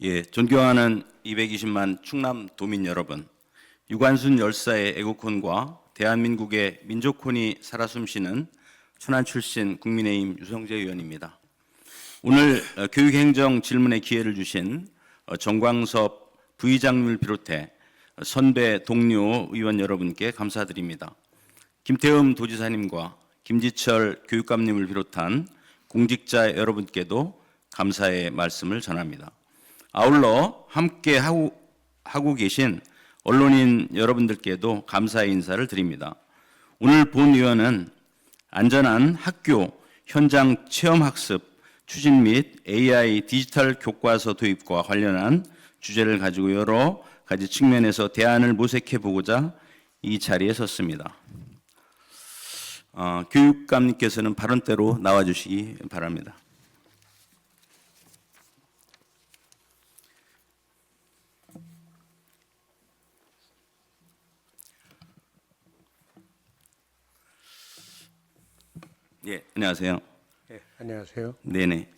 예, 존경하는 220만 충남 도민 여러분, 유관순 열사의 애국혼과 대한민국의 민족혼이 살아 숨쉬는 천안 출신 국민의힘 유성재 의원입니다. 오늘 교육행정 질문의 기회를 주신 정광섭 부의장님을 비롯해 선배 동료 의원 여러분께 감사드립니다. 김태흠 도지사님과 김지철 교육감님을 비롯한 공직자 여러분께도 감사의 말씀을 전합니다. 아울러 함께 하고 계신 언론인 여러분들께도 감사의 인사를 드립니다. 오늘 본 의원은 안전한 학교 현장 체험학습 추진 및 AI 디지털 교과서 도입과 관련한 주제를 가지고 여러 가지 측면에서 대안을 모색해 보고자 이 자리에 섰습니다. 교육감님께서는 발언대로 나와주시기 바랍니다. 예, 안녕하세요. 네, 안녕하세요. 네네.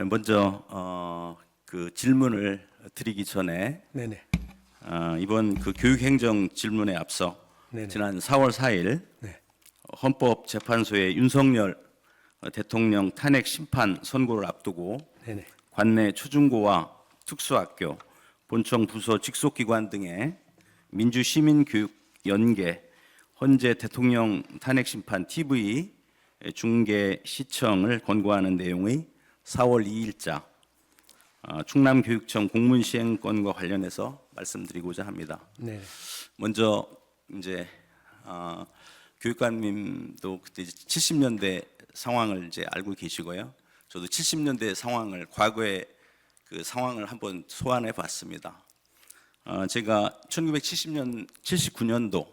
먼저 그 질문을 드리기 전에 네네. 이번 그 교육행정 질문에 앞서 네네. 지난 4월 4일 네. 헌법재판소의 윤석열 대통령 탄핵 심판 선고를 앞두고 네네. 관내 초중고와 특수학교, 본청 부서 직속기관 등의 민주시민교육 연계 헌재 대통령 탄핵 심판 TV 중계 시청을 권고하는 내용의 4월 2일자 충남교육청 공문시행건과 관련해서 말씀드리고자 합니다. 네. 먼저 이제 교육감님도 그때 70년대 상황을 이제 알고 계시고요. 저도 70년대 상황을 과거의 그 상황을 한번 소환해 봤습니다. 제가 1979년도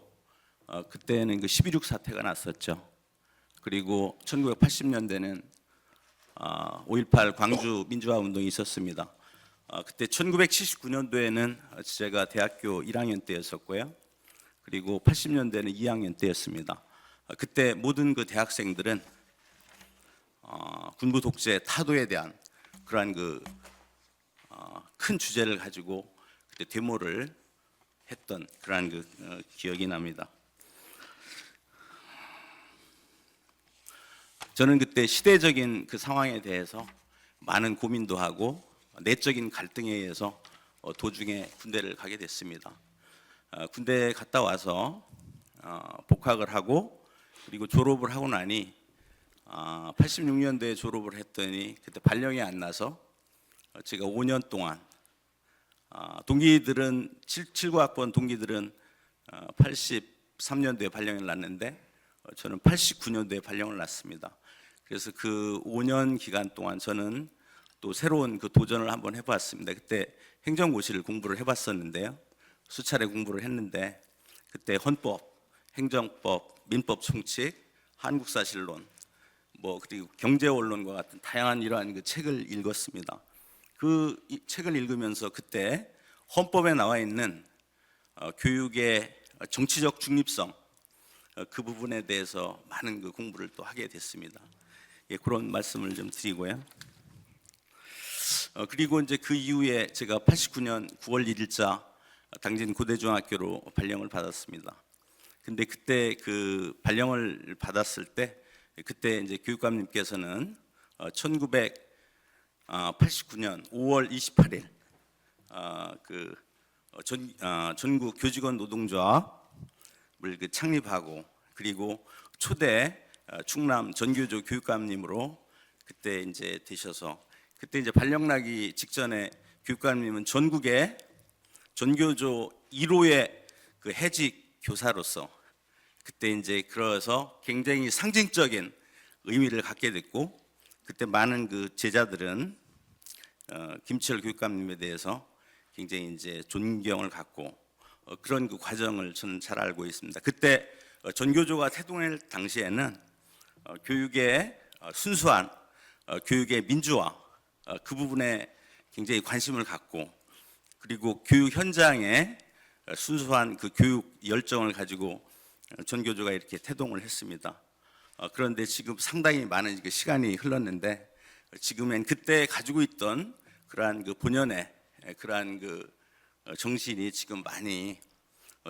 그때는 그 12.6 사태가 났었죠. 그리고 1980년대는 5.18 광주 민주화 운동이 있었습니다. 그때 1979년도에는 제가 대학교 1학년 때였었고요. 그리고 80년대는 2학년 때였습니다. 그때 모든 그 대학생들은 군부 독재 타도에 대한 그러한 그 큰 주제를 가지고 그때 데모를 했던 그러한 그 기억이 납니다. 저는 그때 시대적인 그 상황에 대해서 많은 고민도 하고 내적인 갈등에 의해서 도중에 군대를 가게 됐습니다. 군대에 갔다 와서 복학을 하고 그리고 졸업을 하고 나니 86년도에 졸업을 했더니 그때 발령이 안 나서 제가 5년 동안 동기들은 79학번 동기들은 83년도에 발령을 났는데 저는 89년도에 발령을 났습니다. 그래서 그 5년 기간 동안 저는 또 새로운 그 도전을 한번 해봤습니다. 그때 행정고시를 공부를 해봤었는데요. 수차례 공부를 했는데 그때 헌법, 행정법, 민법 총칙, 한국사실론, 그리고 경제원론과 같은 다양한 이러한 그 책을 읽었습니다. 그 책을 읽으면서 그때 헌법에 나와 있는 교육의 정치적 중립성 그 부분에 대해서 많은 그 공부를 또 하게 됐습니다. 예, 그런 말씀을 좀 드리고요. 그리고 이제 그 이후에 제가 89년 9월 1일자 당진 고대중학교로 발령을 받았습니다. 근데 그때 그 발령을 받았을 때 그때 이제 교육감님께서는 1989년 5월 28일 전국 교직원 노동조합을 그 창립하고 그리고 초대 충남 전교조 교육감님으로 그때 이제 되셔서 그때 이제 발령 나기 직전에 교육감님은 전국의 전교조 1호의 그 해직 교사로서 그때 이제 그래서 굉장히 상징적인 의미를 갖게 됐고 그때 많은 그 제자들은 김치열 교육감님에 대해서 굉장히 이제 존경을 갖고 그런 그 과정을 저는 잘 알고 있습니다. 그때 전교조가 태동할 당시에는 교육의 순수한 교육의 민주화 그 부분에 굉장히 관심을 갖고 그리고 교육 현장에 순수한 그 교육 열정을 가지고 전교조가 이렇게 태동을 했습니다. 그런데 지금 상당히 많은 시간이 흘렀는데 지금은 그때 가지고 있던 그러한 그 본연의 그러한 그 정신이 지금 많이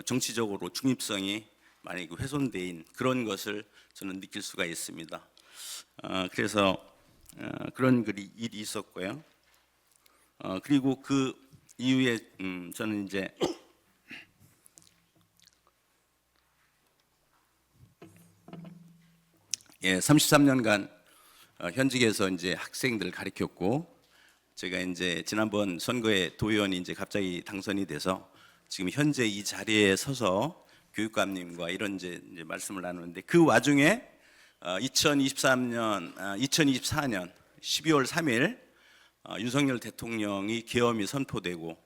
정치적으로 중립성이 많이 훼손된 그런 것을 저는 느낄 수가 있습니다. 그래서 그런 일이 있었고요. 그리고 그 이후에 저는 이제 예, 33년간 현직에서 이제 학생들 가르쳤고, 제가 이제 지난번 선거에 도의원이 이제 갑자기 당선이 돼서 지금 현재 이 자리에 서서 교육감님과 이런 이제 말씀을 나누는데, 그 와중에 2024년 12월 3일 윤석열 대통령이 계엄이 선포되고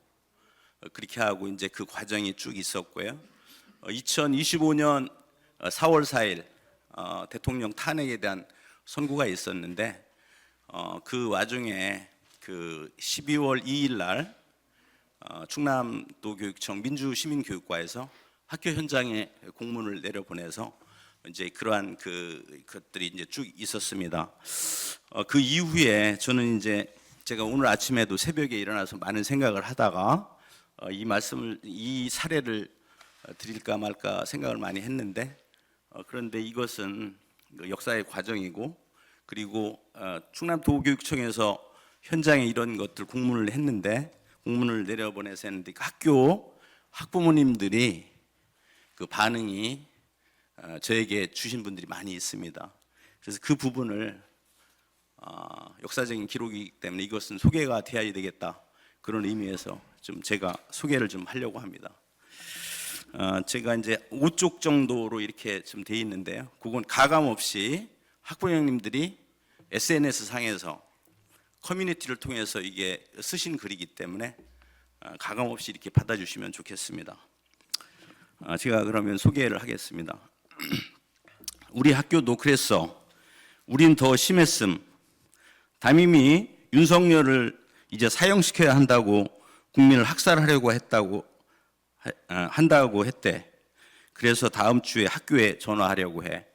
그렇게 하고 이제 그 과정이 쭉 있었고요. 2025년 4월 4일 대통령 탄핵에 대한 선고가 있었는데, 그 와중에 그 12월 2일 날 충남도교육청 민주시민교육과에서 학교 현장에 공문을 내려보내서 이제 그러한 것들이 이제 쭉 있었습니다. 그 이후에 저는 이제 제가 오늘 아침에도 새벽에 일어나서 많은 생각을 하다가 이 사례를 드릴까 말까 생각을 많이 했는데, 그런데 이것은 역사의 과정이고, 그리고 충남도교육청에서 현장에 이런 것들 공문을 내려보내서 했는데, 그 학교 학부모님들이 그 반응이 저에게 주신 분들이 많이 있습니다. 그래서 그 부분을 역사적인 기록이기 때문에 이것은 소개가 되어야 되겠다, 그런 의미에서 좀 제가 소개를 좀 하려고 합니다. 제가 이제 5쪽 정도로 이렇게 좀 돼 있는데요. 그건 가감 없이 학부모님들이 SNS 상에서 커뮤니티를 통해서 이게 쓰신 글이기 때문에 가감 없이 이렇게 받아주시면 좋겠습니다. 제가 그러면 소개를 하겠습니다. 우리 학교도 그랬어. 우린 더 심했음. 담임이 윤석열을 이제 사형시켜야 한다고 국민을 학살하려고 한다고 했대. 그래서 다음 주에 학교에 전화하려고 해.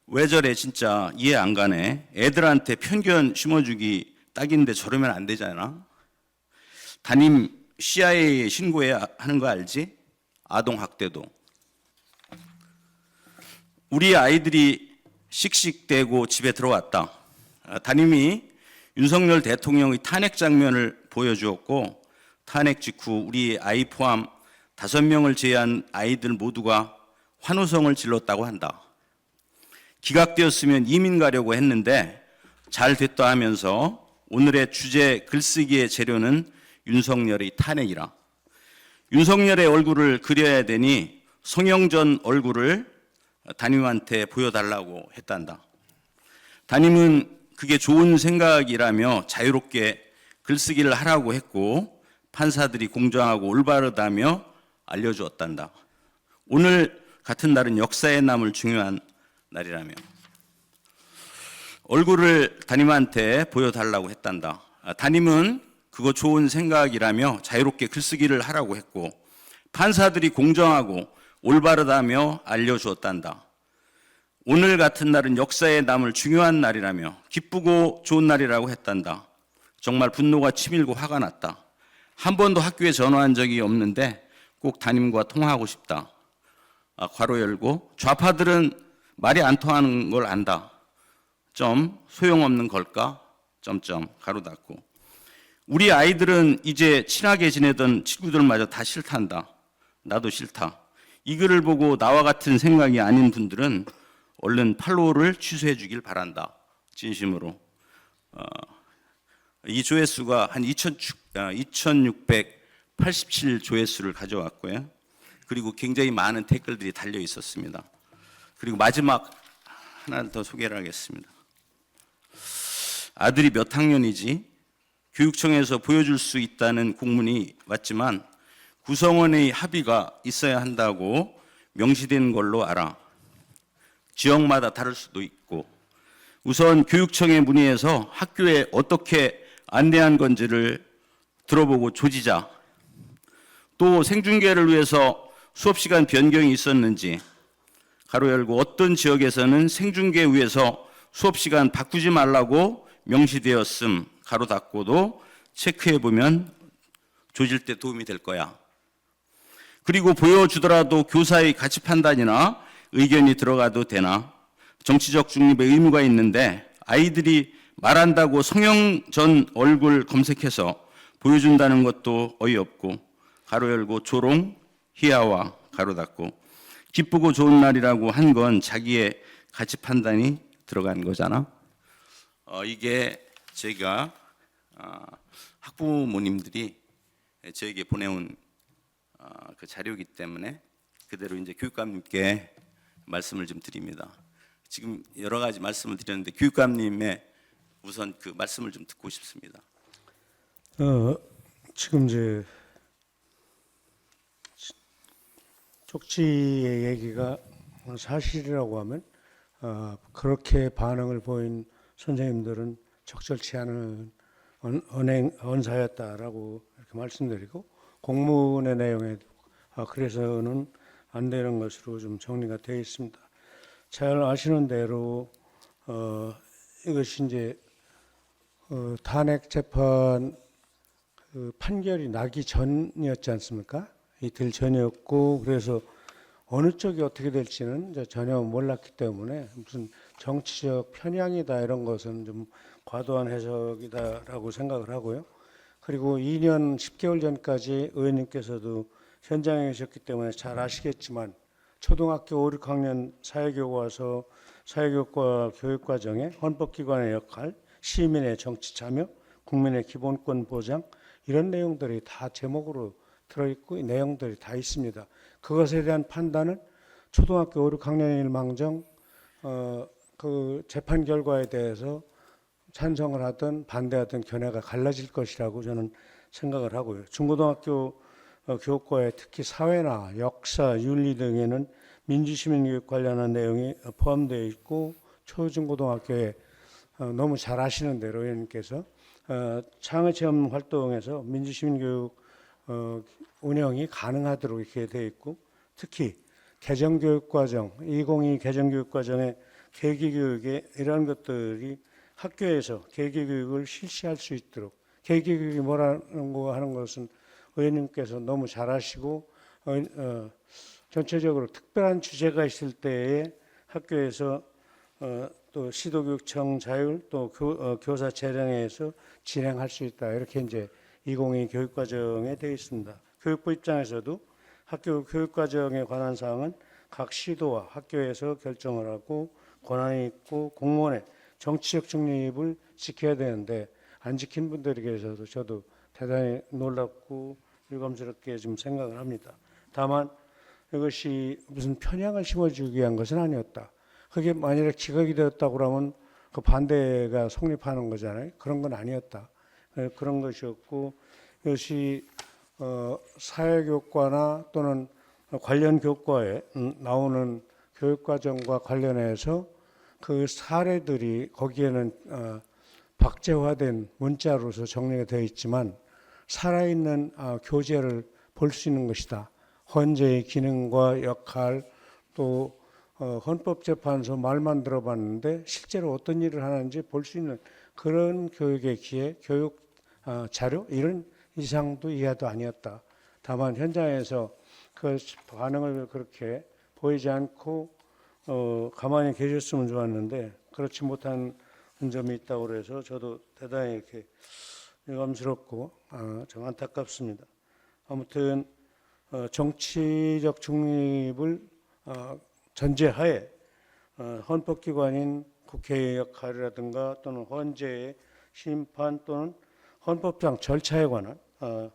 왜 저래 진짜 이해 안 가네. 애들한테 편견 심어주기 딱인데 저러면 안 되잖아. 담임 CIA에 신고해야 하는 거 알지? 아동학대도. 우리 아이들이 씩씩대고 집에 들어왔다. 담임이 윤석열 대통령의 탄핵 장면을 보여주었고, 탄핵 직후 우리 아이 포함 5명을 제외한 아이들 모두가 환호성을 질렀다고 한다. 기각되었으면 이민 가려고 했는데 잘 됐다 하면서 오늘의 주제 글쓰기의 재료는 윤석열의 탄핵이라. 윤석열의 얼굴을 그려야 되니 송영전 얼굴을 담임한테 보여달라고 했단다. 담임은 그게 좋은 생각이라며 자유롭게 글쓰기를 하라고 했고, 판사들이 공정하고 올바르다며 알려주었단다. 오늘 같은 날은 역사에 남을 중요한 날이라며 얼굴을 담임한테 보여달라고 했단다. 담임은 그거 좋은 생각이라며 자유롭게 글쓰기를 하라고 했고, 판사들이 공정하고 올바르다며 알려주었단다. 오늘 같은 날은 역사에 남을 중요한 날이라며 기쁘고 좋은 날이라고 했단다. 정말 분노가 치밀고 화가 났다. 한 번도 학교에 전화한 적이 없는데 꼭 담임과 통화하고 싶다. 괄호 열고, 좌파들은 말이 안 통하는 걸 안다. 소용없는 걸까? 가로 닫고. 우리 아이들은 이제 친하게 지내던 친구들마저 다 싫단다. 나도 싫다. 이 글을 보고 나와 같은 생각이 아닌 분들은 얼른 팔로우를 취소해 주길 바란다. 진심으로. 이 조회수가 한 2,687 조회수를 가져왔고요. 그리고 굉장히 많은 댓글들이 달려 있었습니다. 그리고 마지막 하나 더 소개를 하겠습니다. 아들이 몇 학년이지? 교육청에서 보여줄 수 있다는 공문이 왔지만 구성원의 합의가 있어야 한다고 명시된 걸로 알아. 지역마다 다를 수도 있고. 우선 교육청에 문의해서 학교에 어떻게 안내한 건지를 들어보고 조지자. 또 생중계를 위해서 수업시간 변경이 있었는지, 가로 열고, 어떤 지역에서는 생중계 위해서 수업시간 바꾸지 말라고 명시되었음, 가로 닫고도 체크해 보면 조질 때 도움이 될 거야. 그리고 보여주더라도 교사의 가치 판단이나 의견이 들어가도 되나? 정치적 중립의 의무가 있는데 아이들이 말한다고 성형 전 얼굴 검색해서 보여준다는 것도 어이없고, 가로 열고 조롱, 희화화, 가로 닫고, 기쁘고 좋은 날이라고 한 건 자기의 가치 판단이 들어간 거잖아. 이게 제가 학부모님들이 저에게 보내온 그 자료이기 때문에 그대로 이제 교육감님께 말씀을 좀 드립니다. 지금 여러 가지 말씀을 드렸는데 교육감님의 우선 그 말씀을 좀 듣고 싶습니다. 지금 이제 쪽지의 얘기가 사실이라고 하면 그렇게 반응을 보인 선생님들은 적절치 않은 언사였다라고 이렇게 말씀드리고, 공문의 내용에 그래서는 안 되는 것으로 좀 정리가 되어 있습니다. 잘 아시는 대로 이것이 이제 탄핵 재판 그 판결이 나기 전이었지 않습니까? 이틀 전이었고, 그래서 어느 쪽이 어떻게 될지는 이제 전혀 몰랐기 때문에 무슨 정치적 편향이다 이런 것은 좀 과도한 해석이다라고 생각을 하고요. 그리고 2년 10개월 전까지 의원님께서도 현장에 계셨기 때문에 잘 아시겠지만, 초등학교 5, 6학년 사회교육 와서 사회교육과 교육과정에 헌법기관의 역할, 시민의 정치 참여, 국민의 기본권 보장, 이런 내용들이 다 제목으로 들어있고 이 내용들이 다 있습니다. 그것에 대한 판단은 초등학교 5, 6학년의 일망정 그 재판 결과에 대해서 찬성을 하든 반대하든 견해가 갈라질 것이라고 저는 생각을 하고요. 중고등학교 교과에 특히 사회나 역사, 윤리 등에는 민주시민교육 관련한 내용이 포함되어 있고, 초중고등학교에 너무 잘 아시는 대로 의원님께서 창의체험 활동에서 민주시민교육 운영이 가능하도록 이렇게 되어 있고, 특히 개정교육과정, 2022 개정교육과정의 계기교육에 이러한 것들이 학교에서 계기교육을 실시할 수 있도록, 계기교육이 뭐라는 거 하는 것은 의원님께서 너무 잘 아시고, 전체적으로 특별한 주제가 있을 때에 학교에서 또 시도교육청 자율 또 교사 재량에서 진행할 수 있다, 이렇게 이제 2022 교육과정에 되어 있습니다. 교육부 입장에서도 학교 교육과정에 관한 사항은 각 시도와 학교에서 결정을 하고 권한이 있고 공무원의 정치적 중립을 지켜야 되는데, 안 지킨 분들에 계셔서 저도 대단히 놀랍고 유감스럽게 좀 생각을 합니다. 다만 이것이 무슨 편향을 심어주기 위한 것은 아니었다. 그게 만약에 기각이 되었다고 그러면 그 반대가 성립하는 거잖아요. 그런 건 아니었다. 그런 것이었고, 이것이 사회교과나 또는 관련 교과에 나오는 교육과정과 관련해서 그 사례들이 거기에는 박제화된 문자로서 정리가 되어 있지만, 살아있는 교재를 볼 수 있는 것이다. 헌재의 기능과 역할, 또 헌법재판소 말만 들어봤는데 실제로 어떤 일을 하는지 볼 수 있는 그런 교육의 기회, 교육 자료, 이런 이상도 이하도 아니었다. 다만 현장에서 그 반응을 그렇게 보이지 않고 가만히 계셨으면 좋았는데 그렇지 못한 점이 있다고 그래서 저도 대단히 이렇게 유감스럽고 좀 안타깝습니다. 아무튼 정치적 중립을 전제하에 헌법기관인 국회의 역할이라든가 또는 헌재의 심판 또는 헌법상 절차에 관한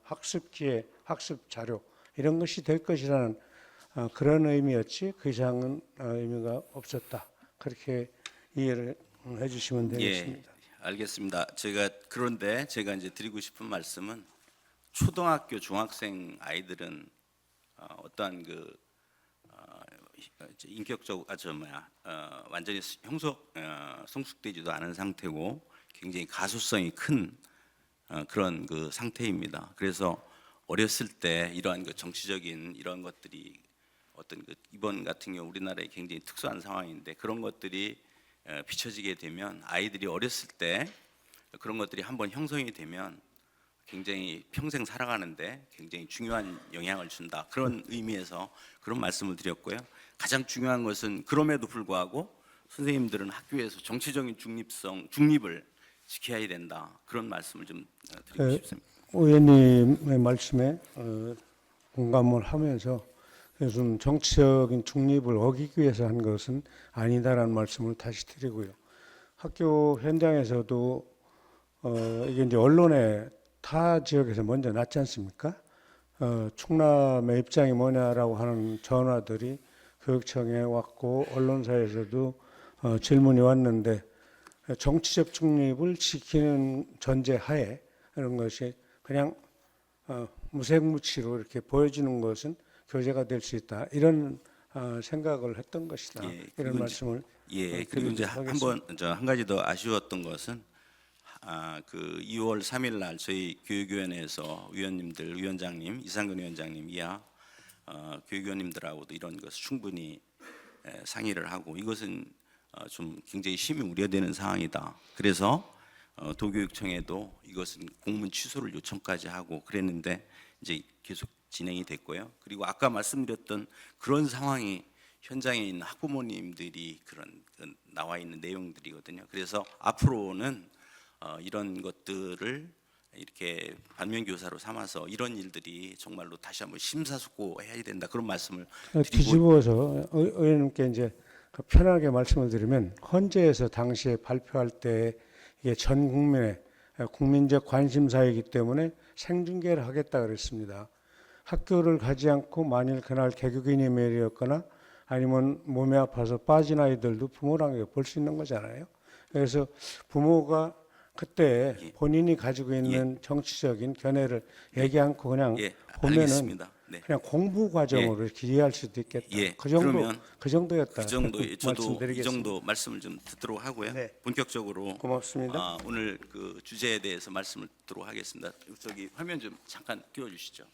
학습 기회, 학습 자료, 이런 것이 될 것이라는 그런 의미였지 그 이상은 의미가 없었다. 그렇게 이해를 해주시면 되겠습니다. 예, 알겠습니다. 그런데 제가 이제 드리고 싶은 말씀은, 초등학교 중학생 아이들은 어떠한 그 인격적 완전히 성숙되지도 않은 상태고 굉장히 가소성이 큰 그런 그 상태입니다. 그래서 어렸을 때 이러한 그 정치적인 이런 것들이 어떤 그 이번 같은 경우 우리나라에 굉장히 특수한 상황인데, 그런 것들이 비춰지게 되면 아이들이 어렸을 때 그런 것들이 한번 형성이 되면 굉장히 평생 살아가는데 굉장히 중요한 영향을 준다. 그런 의미에서 그런 말씀을 드렸고요. 가장 중요한 것은 그럼에도 불구하고 선생님들은 학교에서 정치적인 중립을 지켜야 된다. 그런 말씀을 좀 드리고 싶습니다. 의원님의 말씀에 공감을 하면서 좀 정치적인 중립을 어기기 위해서 한 것은 아니다라는 말씀을 다시 드리고요. 학교 현장에서도 이게 이제 언론에 타 지역에서 먼저 났지 않습니까? 충남의 입장이 뭐냐라고 하는 전화들이 교육청에 왔고 언론사에서도 질문이 왔는데 정치적 중립을 지키는 전제하에 이런 것이 그냥 무색무취로 이렇게 보여지는 것은 교재가 될 수 있다 이런 생각을 했던 것이다. 예, 이런 말씀을 그리고 이제 하겠습니다. 한 가지 더 아쉬웠던 것은 그 2월 3일 날 저희 교육위원회에서 위원님들, 위원장님, 이상근 위원장님 이하 교육위원님들하고도 이런 것을 충분히 상의를 하고 이것은 좀 굉장히 심히 우려되는 상황이다. 그래서 도교육청에도 이것은 공문 취소를 요청까지 하고 그랬는데 이제 계속 진행이 됐고요. 그리고 아까 말씀드렸던 그런 상황이 현장에 있는 학부모님들이 그런 나와 있는 내용들이거든요. 그래서 앞으로는 이런 것들을 이렇게 반면교사로 삼아서 이런 일들이 정말로 다시 한번 심사숙고해야 된다 그런 말씀을 드리고 뒤집어서 의원님께 이제 편하게 말씀을 드리면 헌재에서 당시에 발표할 때 이게 전 국민의 국민적 관심사이기 때문에 생중계를 하겠다 그랬습니다. 학교를 가지 않고 만일 그날 개교 기념일이었거나 아니면 몸이 아파서 빠진 아이들도 부모랑 볼 수 있는 거잖아요. 그래서 부모가 그때 본인이 가지고 있는 정치적인 견해를 얘기 않고 그냥 보면은 알겠습니다. 네. 그냥 공부 과정으로 이렇게 이해할 수도 있겠다. 그러면 그 정도였다. 그 정도 저도 이 말씀드리겠습니다. 정도 말씀을 좀 듣도록 하고요. 네. 본격적으로 고맙습니다. 오늘 그 주제에 대해서 말씀을 듣도록 하겠습니다. 저기 화면 좀 잠깐 띄워주시죠.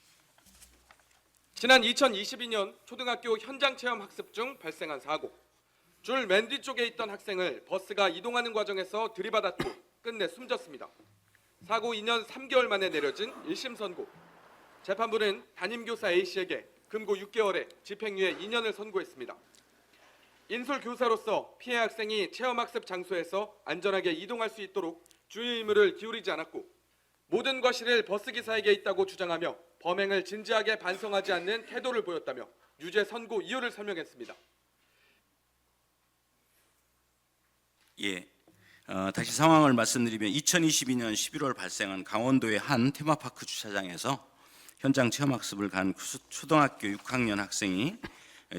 지난 2022년 초등학교 현장 체험 학습 중 발생한 사고. 줄 맨 뒤쪽에 있던 학생을 버스가 이동하는 과정에서 들이받았고 끝내 숨졌습니다. 사고 2년 3개월 만에 내려진 1심 선고. 재판부는 담임교사 A씨에게 금고 6개월에 집행유예 2년을 선고했습니다. 인솔 교사로서 피해 학생이 체험학습 장소에서 안전하게 이동할 수 있도록 주의 의무를 기울이지 않았고 모든 과실을 버스기사에게 있다고 주장하며 범행을 진지하게 반성하지 않는 태도를 보였다며 유죄 선고 이유를 설명했습니다. 다시 상황을 말씀드리면 2022년 11월 발생한 강원도의 한 테마파크 주차장에서 현장 체험학습을 간 초등학교 6학년 학생이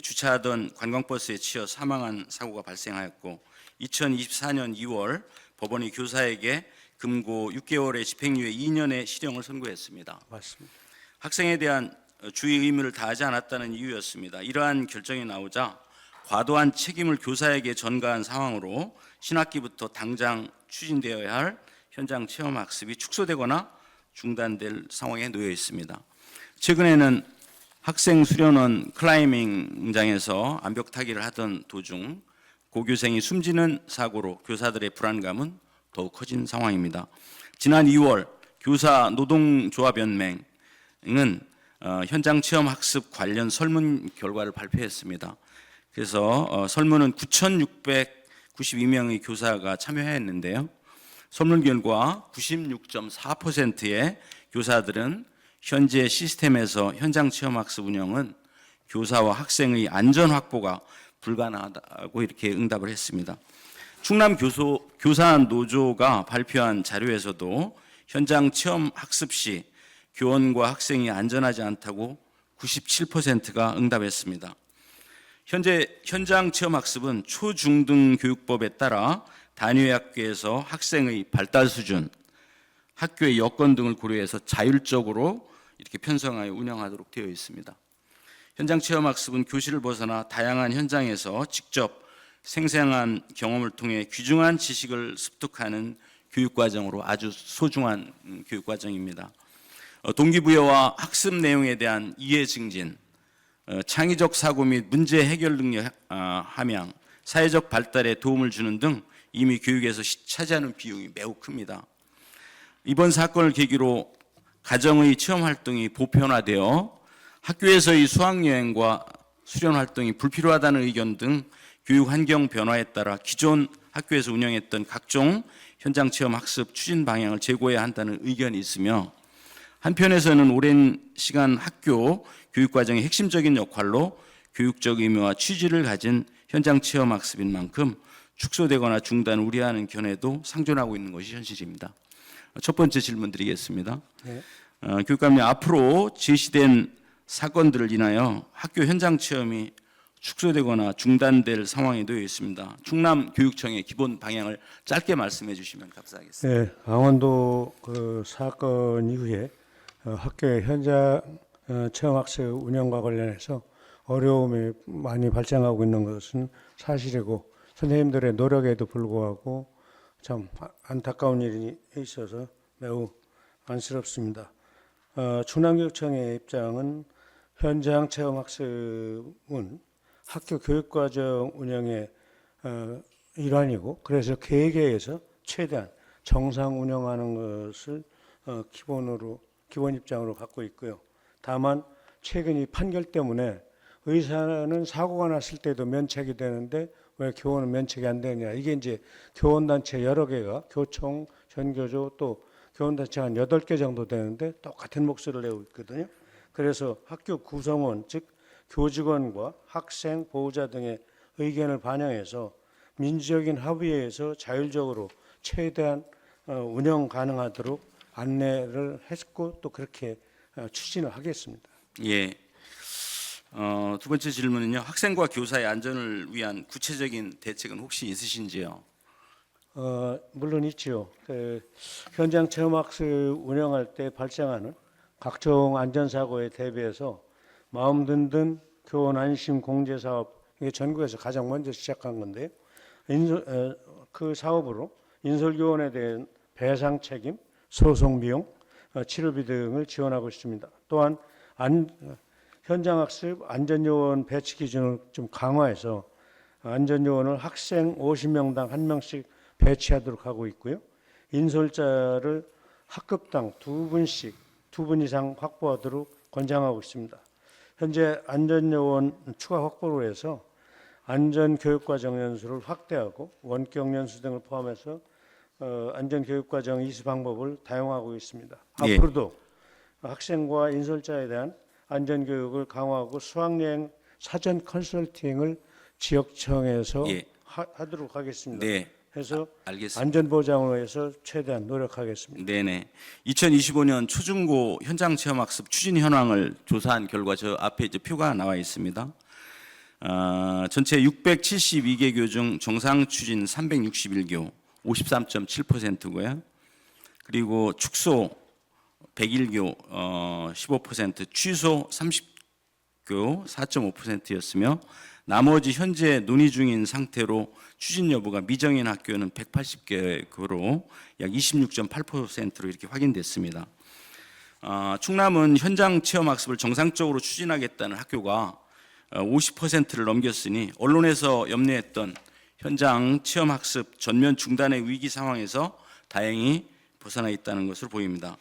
주차하던 관광버스에 치여 사망한 사고가 발생하였고 2024년 2월 법원이 교사에게 금고 6개월의 집행유예 2년의 실형을 선고했습니다. 맞습니다. 학생에 대한 주의 의무를 다하지 않았다는 이유였습니다. 이러한 결정이 나오자 과도한 책임을 교사에게 전가한 상황으로 신학기부터 당장 추진되어야 할 현장 체험학습이 축소되거나 중단될 상황에 놓여 있습니다. 최근에는 학생 수련원 클라이밍장에서 암벽 타기를 하던 도중 고교생이 숨지는 사고로 교사들의 불안감은 더욱 커진 상황입니다. 지난 2월 교사 노동조합연맹은 현장 체험 학습 관련 설문 결과를 발표했습니다. 그래서 설문은 9,692명의 교사가 참여했는데요. 설문 결과 96.4%의 교사들은 현재 시스템에서 현장 체험 학습 운영은 교사와 학생의 안전 확보가 불가능하다고 이렇게 응답을 했습니다. 충남 교사 노조가 발표한 자료에서도 현장 체험 학습 시 교원과 학생이 안전하지 않다고 97%가 응답했습니다. 현재 현장 체험 학습은 초중등 교육법에 따라 단위 학교에서 학생의 발달 수준, 학교의 여건 등을 고려해서 자율적으로 이렇게 편성하여 운영하도록 되어 있습니다. 현장 체험 학습은 교실을 벗어나 다양한 현장에서 직접 생생한 경험을 통해 귀중한 지식을 습득하는 교육과정으로 아주 소중한 교육과정입니다. 동기부여와 학습 내용에 대한 이해 증진, 창의적 사고 및 문제 해결 능력 함양, 사회적 발달에 도움을 주는 등 이미 교육에서 차지하는 비용이 매우 큽니다. 이번 사건을 계기로 가정의 체험 활동이 보편화되어 학교에서의 수학여행과 수련 활동이 불필요하다는 의견 등 교육 환경 변화에 따라 기존 학교에서 운영했던 각종 현장 체험 학습 추진 방향을 재고해야 한다는 의견이 있으며, 한편에서는 오랜 시간 학교 교육 과정의 핵심적인 역할로 교육적 의미와 취지를 가진 현장 체험 학습인 만큼 축소되거나 중단 우려하는 견해도 상존하고 있는 것이 현실입니다. 첫 번째 질문 드리겠습니다. 네. 교육감님, 앞으로 제시된 사건들을 인하여 학교 현장 체험이 축소되거나 중단될 상황에 놓여 있습니다. 충남교육청의 기본 방향을 짧게 말씀해 주시면 감사하겠습니다. 네, 강원도 그 사건 이후에 학교의 현장 체험학습 운영과 관련해서 어려움이 많이 발생하고 있는 것은 사실이고, 선생님들의 노력에도 불구하고 참 안타까운 일이 있어서 매우 안쓰럽습니다. 충남교육청의 입장은 현장 체험학습은 학교 교육과정 운영의 일환이고, 그래서 계획에서 최대한 정상 운영하는 것을 기본 입장으로 갖고 있고요. 다만 최근 이 판결 때문에 의사는 사고가 났을 때도 면책이 되는데 왜 교원은 면책이 안 되느냐, 이게 이제 교원단체 여러 개가 교총, 전교조 또 교원단체가 한 8개 정도 되는데 똑같은 목소리를 내고 있거든요. 그래서 학교 구성원, 즉 교직원과 학생, 보호자 등의 의견을 반영해서 민주적인 합의에서 자율적으로 최대한 운영 가능하도록 안내를 했고, 또 그렇게 추진을 하겠습니다. 예. 두 번째 질문은요. 학생과 교사의 안전을 위한 구체적인 대책은 혹시 있으신지요? 물론 있지요. 현장 체험학습 운영할 때 발생하는 각종 안전사고에 대비해서 마음 든든 교원 안심 공제 사업, 이게 전국에서 가장 먼저 시작한 건데요. 그 사업으로 인솔교원에 대한 배상 책임, 소송 비용, 치료비 등을 지원하고 있습니다. 또한 현장학습 안전요원 배치 기준을 좀 강화해서 안전요원을 학생 50명당 1명씩 배치하도록 하고 있고요. 인솔자를 학급당 2분씩, 2분 이상 확보하도록 권장하고 있습니다. 현재 안전요원 추가 확보로 해서 안전교육과정 연수를 확대하고 원격 연수 등을 포함해서 안전교육과정 이수 방법을 다양화하고 있습니다. 예. 앞으로도 학생과 인솔자에 대한 안전교육을 강화하고 수학여행 사전 컨설팅을 지역청에서 예. 하도록 하겠습니다. 네. 해서 알겠습니다. 안전보장을 위해서 최대한 노력하겠습니다. 네네. 2025년 초중고 현장 체험학습 추진 현황을 조사한 결과 저 앞에 이제 표가 나와 있습니다. 전체 672개 교 중 정상 추진 361교, 53.7%고요. 그리고 축소 101교 15%, 취소 30교 4.5%였으며 나머지 현재 논의 중인 상태로 추진 여부가 미정인 학교는 180개로 약 26.8%로 이렇게 확인됐습니다. 충남은 현장 체험 학습을 정상적으로 추진하겠다는 학교가 50%를 넘겼으니 언론에서 염려했던 현장 체험 학습 전면 중단의 위기 상황에서 다행히 벗어나 있다는 것으로 보입니다.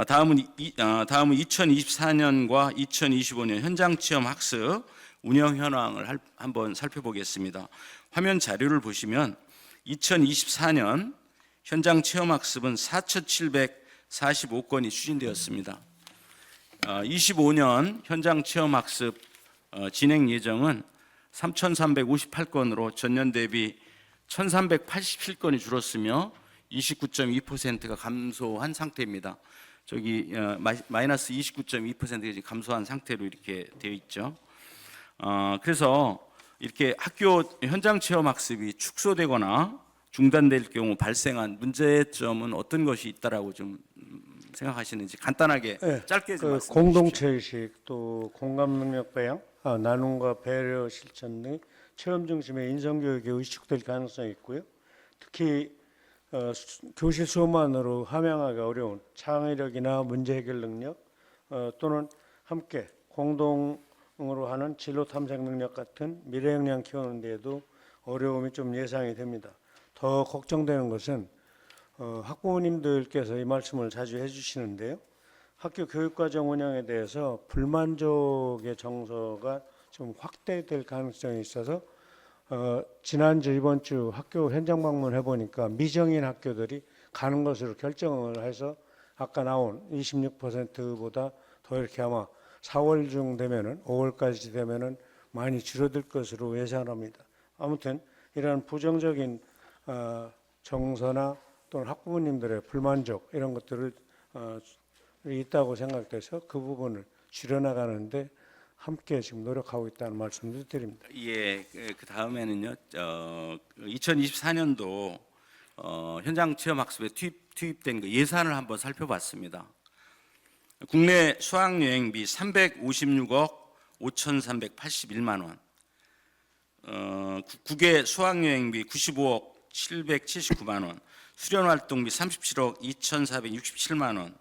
다음은 2024년과 2025년 현장 체험 학습 운영 현황을 한번 살펴보겠습니다. 화면 자료를 보시면 2024년 현장 체험 학습은 4,745건이 추진되었습니다. 25년 현장 체험 학습 진행 예정은 3,358건으로 전년 대비 1,387건이 줄었으며 29.2%가 감소한 상태입니다. 저기 마이너스 29.2%가 감소한 상태로 이렇게 되어 있죠. 그래서 이렇게 학교 현장 체험 학습이 축소되거나 중단될 경우 발생한 문제점은 어떤 것이 있다라고 좀 생각하시는지 간단하게 네, 짧게 좀 말씀해 주십시오. 공동체 의식, 또 공감 능력 배양, 나눔과 배려 실천 등 체험 중심의 인성 교육에 의식될 가능성이 있고요. 특히 교실 수업만으로 함양하기 어려운 창의력이나 문제 해결 능력 또는 함께 공동으로 하는 진로 탐색 능력 같은 미래 역량 키우는 데에도 어려움이 좀 예상이 됩니다. 더 걱정되는 것은 학부모님들께서 이 말씀을 자주 해주시는데요. 학교 교육과정 운영에 대해서 불만족의 정서가 좀 확대될 가능성이 있어서 지난주 이번 주 학교 현장 방문해 보니까 미정인 학교들이 가는 것으로 결정을 해서 아까 나온 26%보다 더 이렇게 아마 4월 중 되면은 5월까지 되면은 많이 줄어들 것으로 예상합니다. 아무튼 이러한 부정적인 정서나 또는 학부모님들의 불만족 이런 것들을 있다고 생각돼서 그 부분을 줄여나가는데 함께 지금 노력하고 있다는 말씀을 드립니다. 예, 그 다음에는요. 2024년도 현장 체험 학습에 투입된 그 예산을 한번 살펴봤습니다. 국내 수학 여행비 356억 5,381만 원, 국외 수학 여행비 95억 779만 원, 수련 활동비 37억 2,467만 원,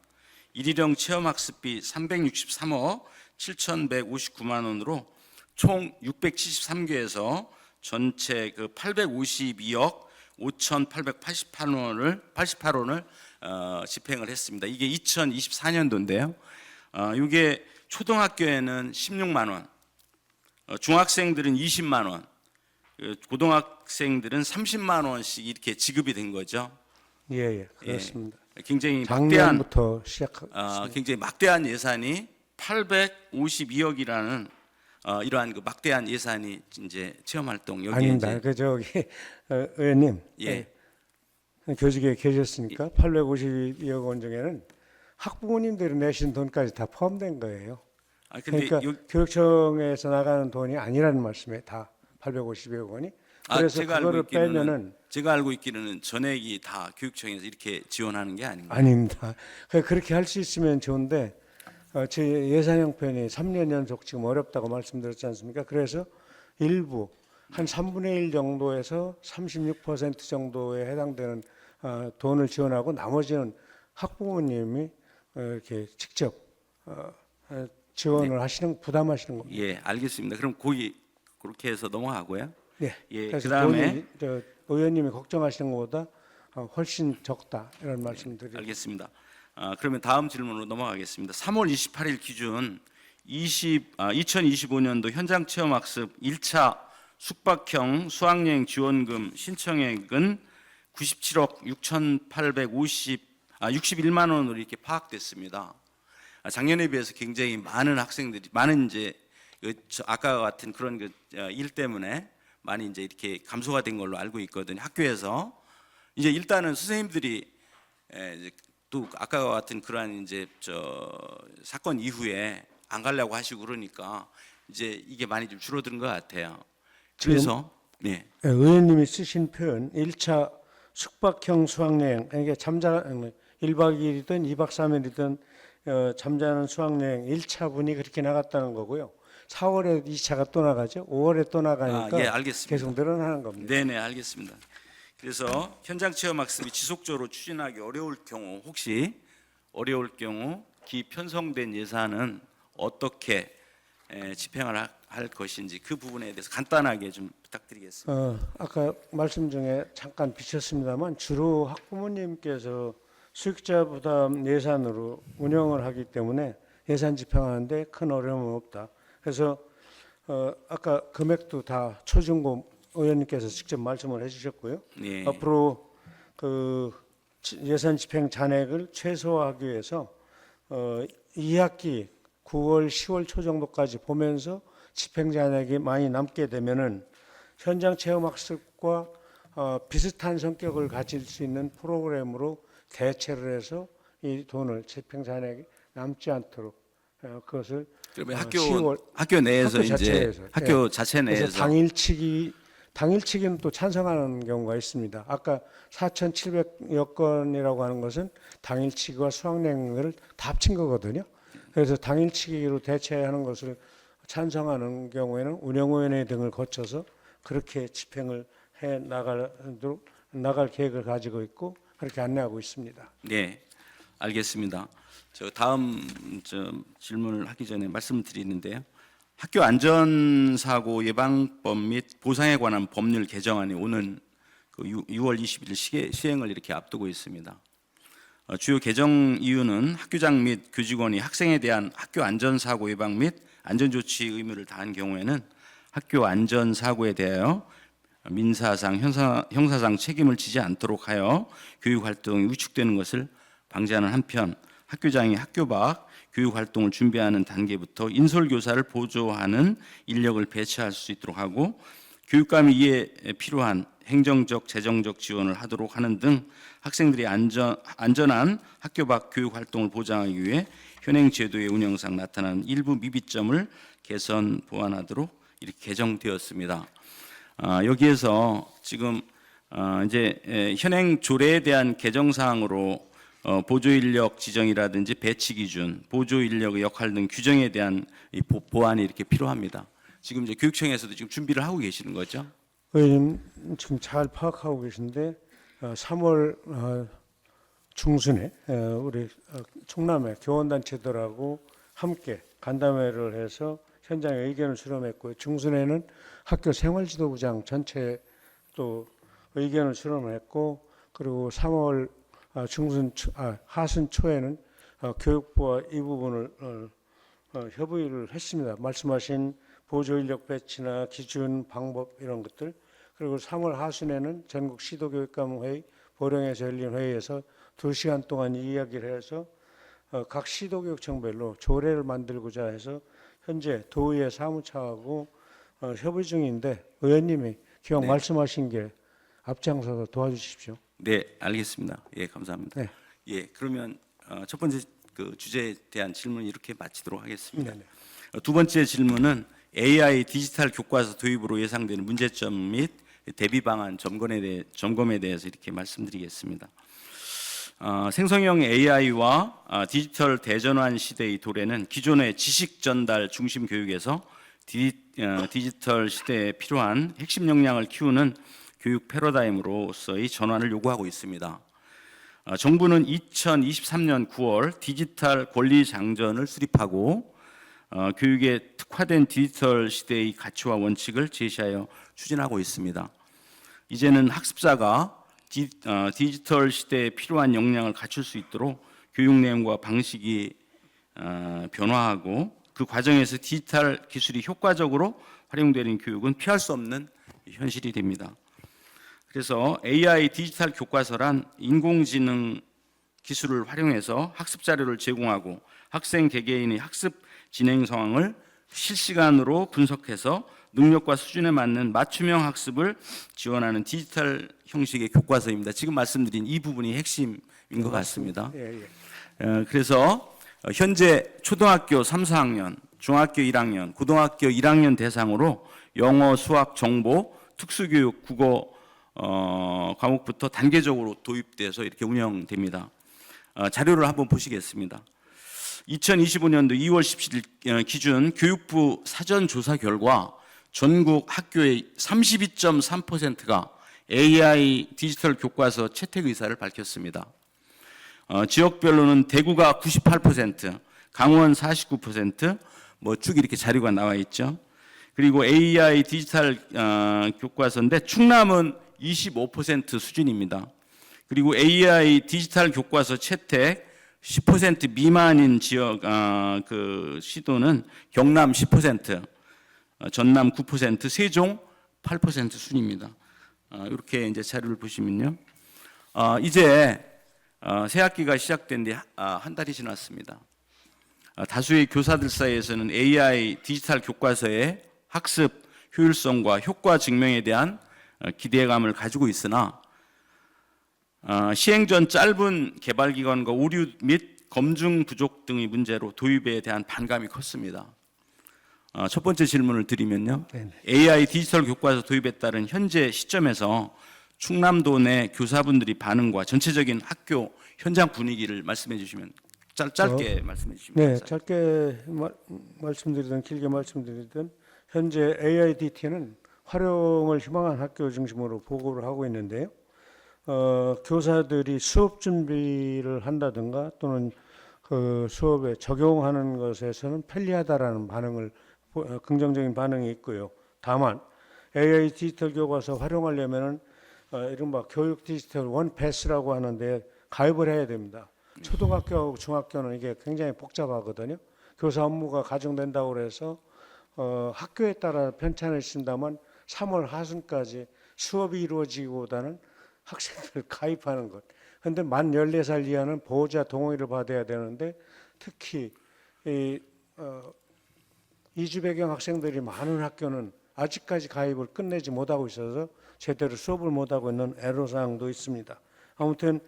일일형 체험 학습비 363억 7,159만 원으로 총 673개에서 전체 그 852억 5,888원을 집행을 했습니다. 이게 2024년도인데요. 이게 초등학교에는 16만 원, 중학생들은 20만 원, 고등학생들은 30만 원씩 이렇게 지급이 된 거죠. 예, 그렇습니다. 굉장히 작년부터 시작했습니다. 굉장히 막대한 예산이 852억이라는 이러한 그 막대한 예산이 이제 체험 활동 여기에 아닙니다. 이제 그 저기 의원님, 예. 교직에 계셨으니까 852억 원 중에는 학부모님들이 내신 돈까지 다 포함된 거예요. 근데 그러니까 교육청에서 나가는 돈이 아니라는 말씀에 다 852억 원이. 그래서 그거를 빼면은 제가 알고 있기로는 전액이 다 교육청에서 이렇게 지원하는 게 아닌가요? 아닙니다. 그렇게 할 수 있으면 좋은데 제 예산 형편이 3년 연속 지금 어렵다고 말씀드렸지 않습니까? 그래서 일부 한 3분의 1 정도에서 36% 정도에 해당되는 돈을 지원하고 나머지는 학부모님이 이렇게 직접 지원을 하시는 부담하시는 겁니다. 예, 알겠습니다. 그럼 거기 그렇게 해서 넘어가고요. 네. 예, 그래서 그다음에 돈이 의원님이 걱정하시는 것보다 훨씬 적다 이런 말씀드립니다. 알겠습니다. 그러면 다음 질문으로 넘어가겠습니다. 3월 28일 기준 2025년도 현장 체험 학습 1차 숙박형 수학여행 지원금 신청액은 97억 61만 원으로 이렇게 파악됐습니다. 작년에 비해서 굉장히 많은 학생들이 많은 이제 아까 같은 그런 일 때문에 많이 이제 이렇게 감소가 된 걸로 알고 있거든요. 학교에서 이제 일단은 선생님들이 이제 또 아까 같은 그러한 이제 사건 이후에 안 가려고 하시고 그러니까 이제 이게 많이 좀 줄어든 것 같아요. 그래서 네. 의원님이 쓰신 표현 1차 숙박형 수학여행 이게 1박 2일이든 2박 3일이든 잠자는 수학여행 1차 분이 그렇게 나갔다는 거고요. 4월에 2차가 또 나가죠. 5월에 또 나가니까 예, 알겠습니다. 계속 늘어나는 겁니다. 네네, 알겠습니다. 그래서 현장 체험 학습이 지속적으로 추진하기 어려울 경우 혹시 어려울 경우 기편성된 예산은 어떻게 집행을 할 것인지 그 부분에 대해서 간단하게 좀 부탁드리겠습니다. 아까 말씀 중에 잠깐 비쳤습니다만 주로 학부모님께서 수익자 부담 예산으로 운영을 하기 때문에 예산 집행하는데 큰 어려움은 없다. 그래서 아까 금액도 다 초중고 의원님께서 직접 말씀을 해주셨고요. 네. 앞으로 그 예산 집행 잔액을 최소화하기 위해서 2학기 9월, 10월 초 정도까지 보면서 집행 잔액이 많이 남게 되면은 현장 체험 학습과 비슷한 성격을 가질 수 있는 프로그램으로 대체를 해서 이 돈을 집행 잔액이 남지 않도록 그것을 그러면 10월 학교 내에서 학교 이제 자체에서, 학교 자체 그래서 내에서 당일치기는 또 찬성하는 경우가 있습니다. 아까 4,700여 건이라고 하는 것은 당일치기와 수학여행을 다 합친 거거든요. 그래서 당일치기로 대체하는 것을 찬성하는 경우에는 운영위원회 등을 거쳐서 그렇게 집행을 해 나갈 계획을 가지고 있고 그렇게 안내하고 있습니다. 네, 알겠습니다. 저 다음 질문을 하기 전에 말씀드리는데요. 학교 안전사고 예방법 및 보상에 관한 법률 개정안이 오는 그 6월 20일 시행을 이렇게 앞두고 있습니다. 주요 개정 이유는 학교장 및 교직원이 학생에 대한 학교 안전사고 예방 및 안전조치 의무를 다한 경우에는 학교 안전사고에 대하여 민사상, 형사상 책임을 지지 않도록 하여 교육활동이 위축되는 것을 방지하는 한편 학교장이 학교 밖 교육활동을 준비하는 단계부터 인솔교사를 보조하는 인력을 배치할 수 있도록 하고 교육감이 이에 필요한 행정적, 재정적 지원을 하도록 하는 등 학생들이 안전한 학교 밖 교육활동을 보장하기 위해 현행 제도의 운영상 나타나는 일부 미비점을 개선 보완하도록 이렇게 개정되었습니다. 여기에서 지금 이제 현행 조례에 대한 개정 사항으로 보조 인력 지정이라든지 배치 기준, 보조 인력의 역할 등 규정에 대한 보완이 이렇게 필요합니다. 지금 이제 교육청에서도 지금 준비를 하고 계시는 거죠? 의원님 지금 잘 파악하고 계신데 3월 중순에 우리 충남의 교원단체들하고 함께 간담회를 해서 현장에 의견을 수렴했고요. 중순에는 학교 생활지도부장 전체 또 의견을 수렴했고 그리고 3월 하순 초에는 교육부와 이 부분을 협의를 했습니다. 말씀하신 보조인력 배치나 기준, 방법 이런 것들 그리고 3월 하순에는 전국 시도교육감회의 보령에서 열린 회의에서 2시간 동안 이야기를 해서 각 시도교육청별로 조례를 만들고자 해서 현재 도의회 사무처하고 협의 중인데 의원님이 기왕 네. 말씀하신 게 앞장서서 도와주십시오. 네, 알겠습니다. 예, 감사합니다. 네. 예, 그러면 첫 번째 그 주제에 대한 질문 이렇게 마치도록 하겠습니다. 네네. 두 번째 질문은 AI 디지털 교과서 도입으로 예상되는 문제점 및 대비 방안 점검에 대해서 이렇게 말씀드리겠습니다. 생성형 AI와 디지털 대전환 시대의 도래는 기존의 지식 전달 중심 교육에서 디지털 시대에 필요한 핵심 역량을 키우는 교육 패러다임으로서의 전환을 요구하고 있습니다. 정부는 2023년 9월 디지털 권리 장전을 수립하고 교육에 특화된 디지털 시대의 가치와 원칙을 제시하여 추진하고 있습니다. 이제는 학습자가 디지털 시대에 필요한 역량을 갖출 수 있도록 교육 내용과 방식이 변화하고 그 과정에서 디지털 기술이 효과적으로 활용되는 교육은 피할 수 없는 현실이 됩니다. 그래서 AI 디지털 교과서란 인공지능 기술을 활용해서 학습 자료를 제공하고 학생 개개인의 학습 진행 상황을 실시간으로 분석해서 능력과 수준에 맞는 맞춤형 학습을 지원하는 디지털 형식의 교과서입니다. 지금 말씀드린 이 부분이 핵심인 것 같습니다. 예. 그래서 현재 초등학교 3, 4학년, 중학교 1학년, 고등학교 1학년 대상으로 영어, 수학, 정보, 특수교육, 국어 과목부터 단계적으로 도입돼서 이렇게 운영됩니다. 자료를 한번 보시겠습니다. 2025년도 2월 17일 기준 교육부 사전조사 결과 전국 학교의 32.3%가 AI 디지털 교과서 채택 의사를 밝혔습니다. 지역별로는 대구가 98%, 강원 49%, 뭐 쭉 이렇게 자료가 나와 있죠. 그리고 AI 디지털 교과서인데 충남은 25% 수준입니다. 그리고 AI 디지털 교과서 채택 10% 미만인 지역 그 시도는 경남 10%, 전남 9%, 세종 8% 순입니다. 이렇게 이제 자료를 보시면요. 이제 새 학기가 시작된 지 한 달이 지났습니다. 다수의 교사들 사이에서는 AI 디지털 교과서의 학습 효율성과 효과 증명에 대한 기대감을 가지고 있으나 시행 전 짧은 개발 기간과 오류 및 검증 부족 등의 문제로 도입에 대한 반감이 컸습니다. 첫 번째 질문을 드리면요. 네네. AI 디지털 교과서 도입에 따른 현재 시점에서 충남도 내 교사분들이 반응과 전체적인 학교 현장 분위기를 말씀해 주시면 짧게 말씀해 주시면 네, 감사합니다. 짧게 말씀드리든 길게 말씀드리든 현재 AIDT는 활용을 희망한 학교 중심으로 보고를 하고 있는데요. 교사들이 수업 준비를 한다든가 또는 그 수업에 적용하는 것에서는 편리하다라는 반응을 긍정적인 반응이 있고요. 다만 AI 디지털 교과서 활용하려면은 이른바 교육 디지털 원 패스라고 하는데 가입을 해야 됩니다. 초등학교하고 중학교는 이게 굉장히 복잡하거든요. 교사 업무가 가중된다고 그래서 학교에 따라 편차는 있습니다만 3월 하순까지 수업이 이루어지기보다는 학생들 가입하는 것. 그런데 만 14살 이하는 보호자 동의를 받아야 되는데 특히 이주 배경 학생들이 많은 학교는 아직까지 가입을 끝내지 못하고 있어서 제대로 수업을 못하고 있는 애로사항도 있습니다. 아무튼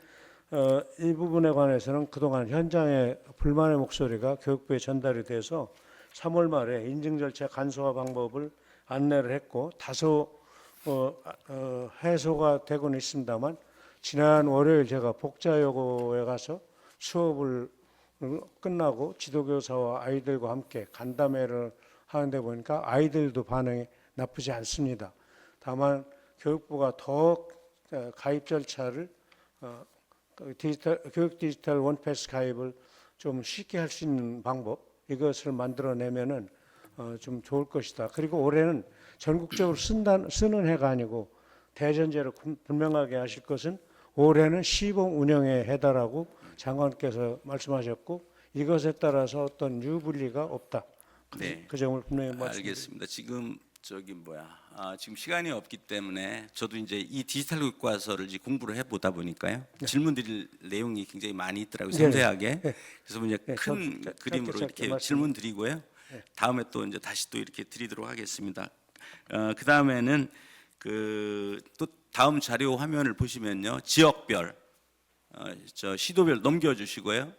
이 부분에 관해서는 그동안 현장의 불만의 목소리가 교육부에 전달이 돼서 3월 말에 인증 절차 간소화 방법을 안내를 했고 다소 해소가 되고는 있습니다만 지난 월요일 제가 복자여고에 가서 수업을 끝나고 지도교사와 아이들과 함께 간담회를 하는데 보니까 아이들도 반응이 나쁘지 않습니다. 다만 교육부가 더 가입 절차를 교육 디지털 원패스 가입을 좀 쉽게 할 수 있는 방법 이것을 만들어내면은 좀 좋을 것이다. 그리고 올해는 전국적으로 쓰는 해가 아니고 대전제로 분명하게 하실 것은 올해는 시범 운영의 해다라고 장관께서 말씀하셨고 이것에 따라서 어떤 유불리가 없다. 네. 그 점을 분명히 말씀드립니다. 알겠습니다. 지금 지금 시간이 없기 때문에 저도 이제 이 디지털 교과서를 이제 공부를 해보다 보니까요. 질문드릴 내용이 굉장히 많이 있더라고요. 네. 섬세하게. 네. 그래서 이제 큰 그림으로 이렇게 질문 드리고요. 다음에 또 이제 다시 또 이렇게 드리도록 하겠습니다. 그 다음에는 또 다음 자료 화면을 보시면요. 지역별, 시도별 넘겨주시고요.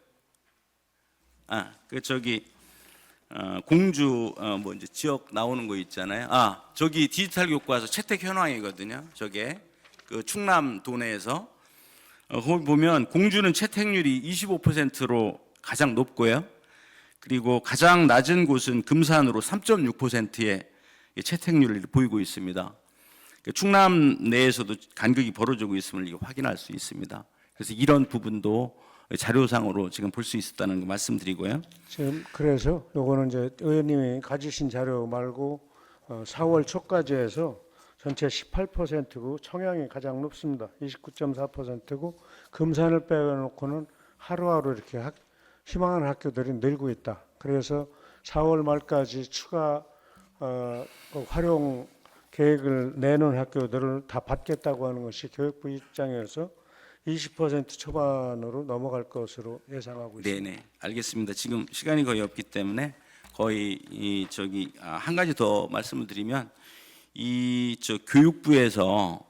공주 뭐 이제 지역 나오는 거 있잖아요. 저기 디지털 교과서 채택 현황이거든요. 저게 그 충남도 내에서 거기 보면 공주는 채택률이 25%로 가장 높고요. 그리고 가장 낮은 곳은 금산으로 3.6%의 채택률을 보이고 있습니다. 충남 내에서도 간극이 벌어지고 있음을 확인할 수 있습니다. 그래서 이런 부분도 자료상으로 지금 볼 수 있었다는 거 말씀드리고요. 지금 그래서 요거는 이제 의원님이 가지신 자료 말고 4월 초까지 해서 전체 18%고 청양이 가장 높습니다. 29.4%고 금산을 빼놓고는 하루하루 이렇게 희망하는 학교들이 늘고 있다. 그래서 4월 말까지 추가 활용 계획을 내놓은 학교들을 다 받겠다고 하는 것이 교육부 입장에서 20% 초반으로 넘어갈 것으로 예상하고 있습니다. 네네, 알겠습니다. 지금 시간이 거의 없기 때문에 거의 한 가지 더 말씀을 드리면 교육부에서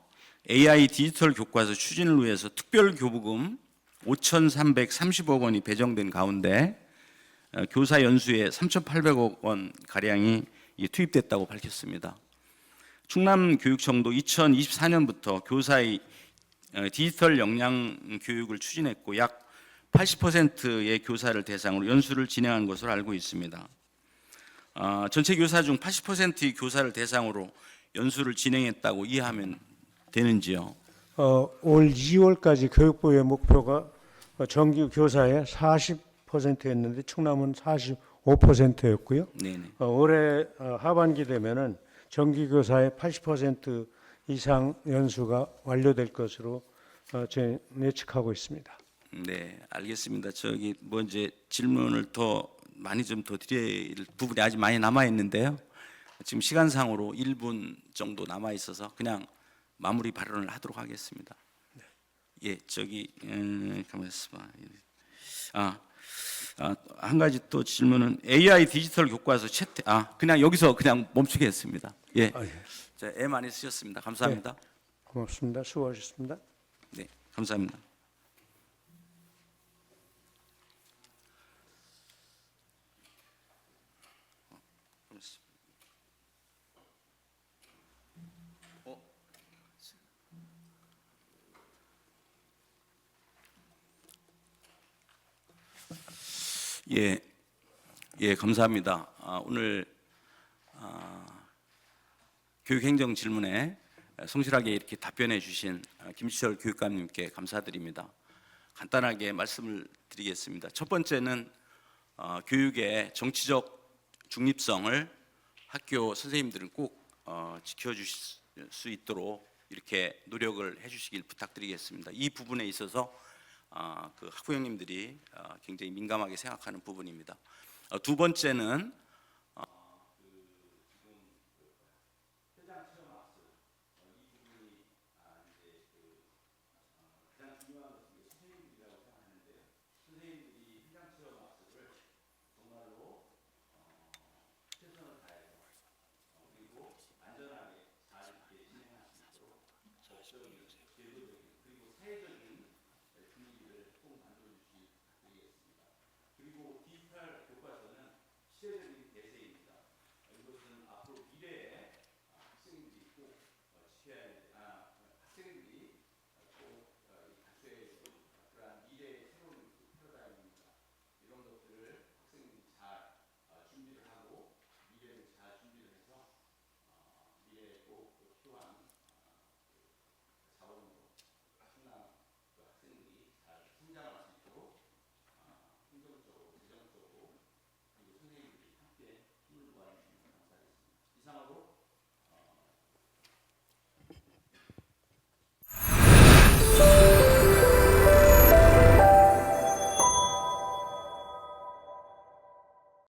AI 디지털 교과서 추진을 위해서 특별 교부금 5,330억 원이 배정된 가운데 교사 연수에 3,800억 원 가량이 투입됐다고 밝혔습니다. 충남교육청도 2024년부터 교사의 디지털 역량 교육을 추진했고 약 80%의 교사를 대상으로 연수를 진행한 것으로 알고 있습니다. 전체 교사 중 80%의 교사를 대상으로 연수를 진행했다고 이해하면 되는지요? 올 2월까지 교육부의 목표가 정규 교사의 40%였는데 충남은 45%였고요. 네네. 올해 하반기 되면은 정규 교사의 80% 이상 연수가 완료될 것으로 저희 예측하고 있습니다. 네, 알겠습니다. 이제 질문을 더 많이 좀 더 드릴 부분이 아직 많이 남아 있는데요. 지금 시간상으로 1분 정도 남아 있어서 그냥 마무리 발언을 하도록 하겠습니다. 네. 가만 있어봐. 한 가지 또 질문은 AI 디지털 교과서 채택. 그냥 여기서 그냥 멈추겠습니다. 예. 자, 애 많이 쓰셨습니다. 감사합니다. 네, 고맙습니다. 수고하셨습니다. 네, 감사합니다. 예, 감사합니다. 오늘 교육행정 질문에 성실하게 이렇게 답변해 주신 김시철 교육감님께 감사드립니다. 간단하게 말씀을 드리겠습니다. 첫 번째는 교육의 정치적 중립성을 학교 선생님들은 꼭 지켜주실 수 있도록 이렇게 노력을 해주시길 부탁드리겠습니다. 이 부분에 있어서 그 학부형님들이 굉장히 민감하게 생각하는 부분입니다. 두 번째는